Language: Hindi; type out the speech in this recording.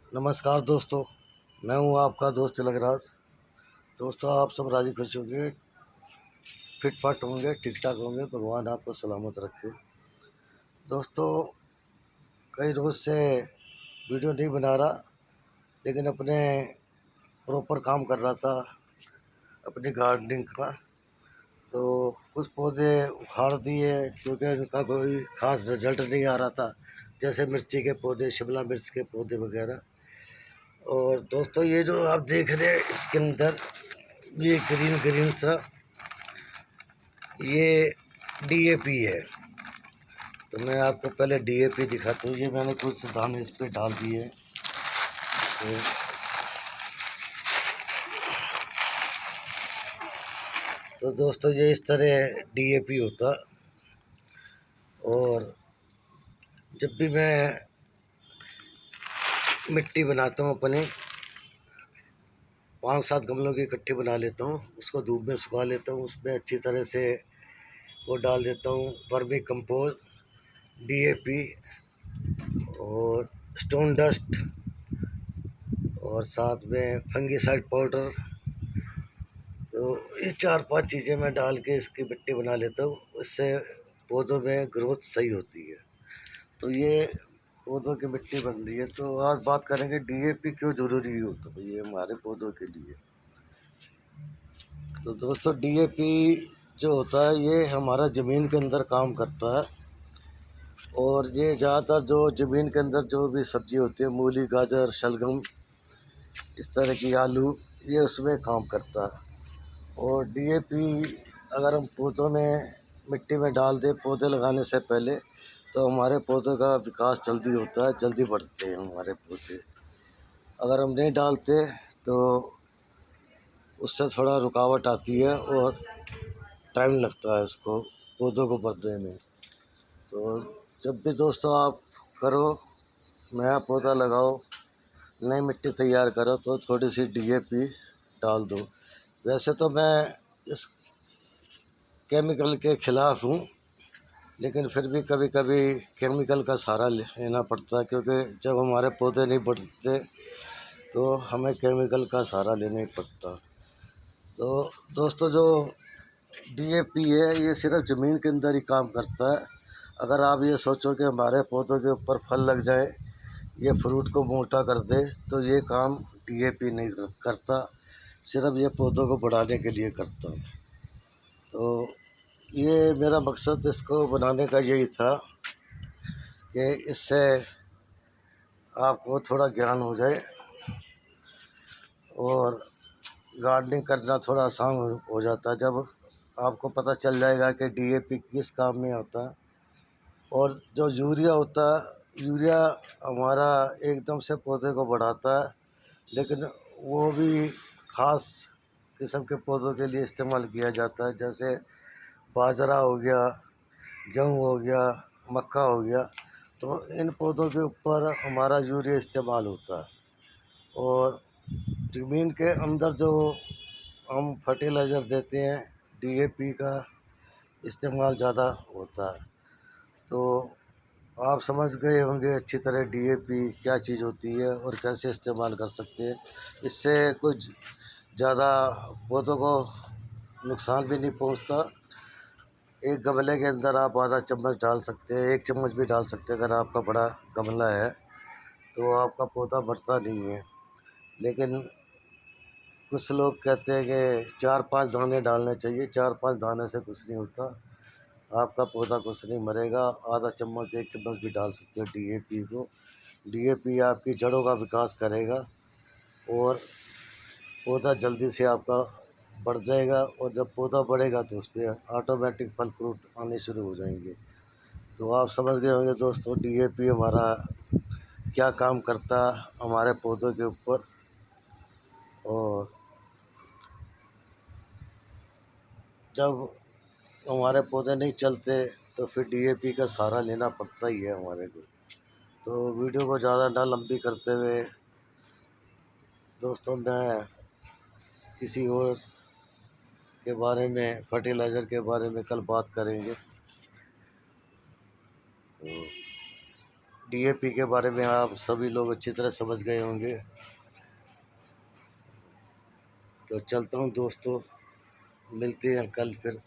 नमस्कार दोस्तों, मैं हूं आपका दोस्त तिलक राज। दोस्तों, आप सब राजी खुश होंगे, फिट फाट होंगे, ठीक ठाक होंगे। भगवान आपको सलामत रखे। दोस्तों, कई रोज़ से वीडियो नहीं बना रहा, लेकिन अपने प्रॉपर काम कर रहा था अपनी गार्डनिंग का। तो कुछ पौधे उखाड़ दिए क्योंकि उनका कोई ख़ास रिजल्ट नहीं आ रहा था, जैसे मिर्ची के पौधे, शिमला मिर्च के पौधे वगैरह। और दोस्तों, ये जो आप देख रहे हैं इसके अंदर ये ग्रीन ग्रीन सा, ये डीएपी है। तो मैं आपको पहले डीएपी दिखाता हूँ। ये मैंने कुछ दाने इस पे डाल दिए हैं। तो दोस्तों, ये इस तरह डीएपी होता। और जब भी मैं मिट्टी बनाता हूँ अपने 5-7 गमलों की इकट्ठी बना लेता हूँ, उसको धूप में सुखा लेता हूँ, उसमें अच्छी तरह से वो डाल देता हूँ वर्मी कंपोस्ट, डीएपी और स्टोन डस्ट, और साथ में फंगीसाइड पाउडर। तो ये 4-5 चीज़ें मैं डाल के इसकी मिट्टी बना लेता हूँ। इससे पौधों में ग्रोथ सही होती है। तो ये पौधों की मिट्टी बन रही है। तो आज बात करेंगे डीएपी क्यों ज़रूरी होता है ये हमारे पौधों के लिए। तो दोस्तों, डीएपी जो होता है ये हमारा ज़मीन के अंदर काम करता है। और ये ज़्यादातर जो ज़मीन के अंदर जो भी सब्ज़ी होती है, मूली, गाजर, शलगम, इस तरह की, आलू, ये उसमें काम करता है। और डीएपी अगर हम पौधों में मिट्टी में डाल दें पौधे लगाने से पहले, तो हमारे पौधों का विकास जल्दी होता है, जल्दी बढ़ते हैं हमारे पौधे। अगर हम नहीं डालते तो उससे थोड़ा रुकावट आती है और टाइम लगता है उसको, पौधों को बढ़ने में। तो जब भी दोस्तों आप करो, नया पौधा लगाओ, नई मिट्टी तैयार करो, तो थोड़ी सी डीएपी डाल दो। वैसे तो मैं इस केमिकल के ख़िलाफ़ हूँ, लेकिन फिर भी कभी कभी केमिकल का सहारा लेना पड़ता है, क्योंकि जब हमारे पौधे नहीं बढ़ते तो हमें केमिकल का सहारा लेना ही पड़ता। तो दोस्तों, जो डीएपी है ये सिर्फ ज़मीन के अंदर ही काम करता है। अगर आप ये सोचो कि हमारे पौधों के ऊपर फल लग जाए, ये फ्रूट को मोटा कर दे, तो ये काम डीएपी नहीं करता, सिर्फ ये पौधों को बढ़ाने के लिए करता है। तो ये मेरा मकसद इसको बनाने का यही था कि इससे आपको थोड़ा ज्ञान हो जाए और गार्डनिंग करना थोड़ा आसान हो जाता है, जब आपको पता चल जाएगा कि डीएपी किस काम में होता है। और जो यूरिया होता है, यूरिया हमारा एकदम से पौधे को बढ़ाता है, लेकिन वो भी ख़ास किस्म के पौधों के लिए इस्तेमाल किया जाता है, जैसे बाजरा हो गया, गेहूँ हो गया, मक्का हो गया। तो इन पौधों के ऊपर हमारा यूरिया इस्तेमाल होता है। और ज़मीन के अंदर जो हम फर्टिलाइज़र देते हैं, डीएपी का इस्तेमाल ज़्यादा होता है। तो आप समझ गए होंगे अच्छी तरह डीएपी क्या चीज़ होती है और कैसे इस्तेमाल कर सकते हैं। इससे कुछ ज़्यादा पौधों को नुकसान भी नहीं पहुंचता। एक गमले के अंदर आप आधा चम्मच डाल सकते हैं, 1 चम्मच भी डाल सकते हैं। अगर आपका बड़ा गमला है तो आपका पौधा मरता नहीं है। लेकिन कुछ लोग कहते हैं कि 4-5 दाने डालने चाहिए। 4-5 दाने से कुछ नहीं होता, आपका पौधा कुछ नहीं मरेगा। आधा चम्मच, 1 चम्मच भी डाल सकते हो डीएपी को। डीएपी आपकी जड़ों का विकास करेगा और पौधा जल्दी से आपका बढ़ जाएगा। और जब पौधा बढ़ेगा तो उस पर ऑटोमेटिक फल फ्रूट आने शुरू हो जाएंगे। तो आप समझ गए होंगे दोस्तों, डीएपी हमारा क्या काम करता है हमारे पौधों के ऊपर। और जब हमारे पौधे नहीं चलते तो फिर डीएपी का सहारा लेना पड़ता ही है हमारे को। तो वीडियो को ज़्यादा ना लंबी करते हुए दोस्तों, मैं किसी और के बारे में, फर्टिलाइज़र के बारे में कल बात करेंगे। तो डीएपी के बारे में आप सभी लोग अच्छी तरह समझ गए होंगे। तो चलता हूँ दोस्तों, मिलते हैं कल फिर।